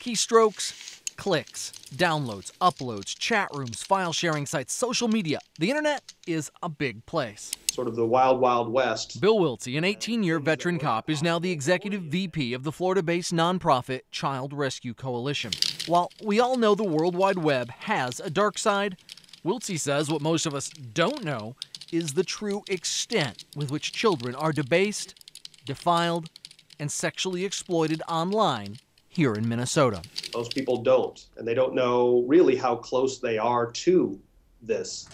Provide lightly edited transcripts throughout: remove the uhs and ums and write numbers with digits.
Keystrokes, clicks, downloads, uploads, chat rooms, file sharing sites, social media. The internet is a big place. Sort of the wild, wild west. Bill Wiltsey, an 18-year veteran cop, is now the executive VP of the Florida-based nonprofit Child Rescue Coalition. While we all know the World Wide Web has a dark side, Wiltsey says what most of us don't know is the true extent with which children are debased, defiled, and sexually exploited online here in Minnesota. Most people don't, and they don't know really how close they are to this.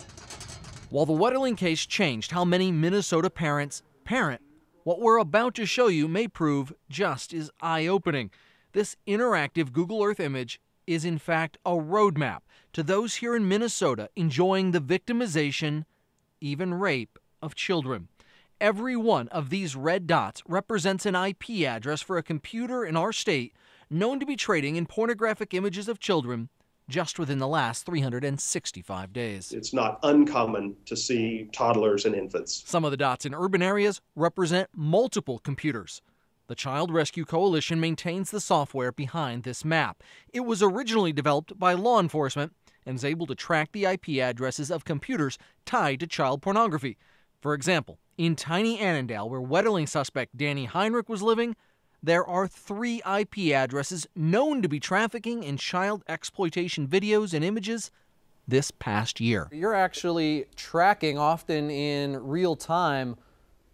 While the Wetterling case changed how many Minnesota parents parent, what we're about to show you may prove just as eye-opening. This interactive Google Earth image is in fact a roadmap to those here in Minnesota enjoying the victimization, even rape, of children. Every one of these red dots represents an IP address for a computer in our state known to be trading in pornographic images of children just within the last 365 days. It's not uncommon to see toddlers and infants. Some of the dots in urban areas represent multiple computers. The Child Rescue Coalition maintains the software behind this map. It was originally developed by law enforcement and is able to track the IP addresses of computers tied to child pornography. For example, in tiny Annandale, where Wetterling suspect Danny Heinrich was living, there are 3 IP addresses known to be trafficking in child exploitation videos and images this past year. You're actually tracking, often in real time,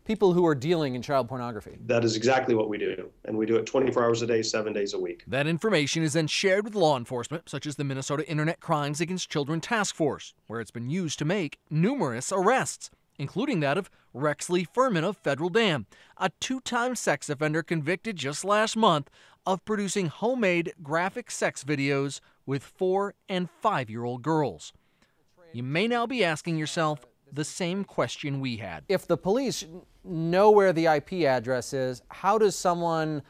people who are dealing in child pornography. That is exactly what we do, and we do it 24 hours a day, 7 days a week. That information is then shared with law enforcement, such as the Minnesota Internet Crimes Against Children Task Force, where it's been used to make numerous arrests, including that of Rexley Furman of Federal Dam, a 2-time sex offender convicted just last month of producing homemade graphic sex videos with 4- and 5-year-old girls. You may now be asking yourself the same question we had. If the police know where the IP address is, how does someone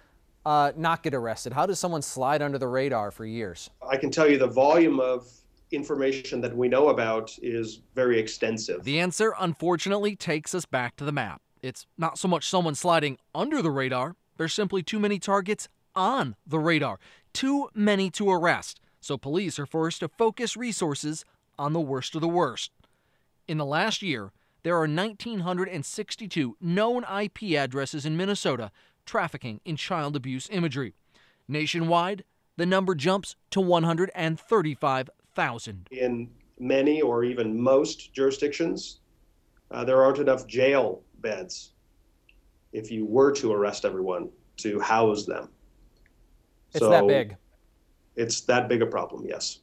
not get arrested? How does someone slide under the radar for years? I can tell you the volume of information that we know about is very extensive. The answer, unfortunately, takes us back to the map. It's not so much someone sliding under the radar. There's simply too many targets on the radar, too many to arrest. So police are forced to focus resources on the worst of the worst. In the last year, there are 1,962 known IP addresses in Minnesota trafficking in child abuse imagery. Nationwide, the number jumps to 135,000. In many or even most jurisdictions, there aren't enough jail beds if you were to arrest everyone to house them. It's that big. It's that big a problem, yes.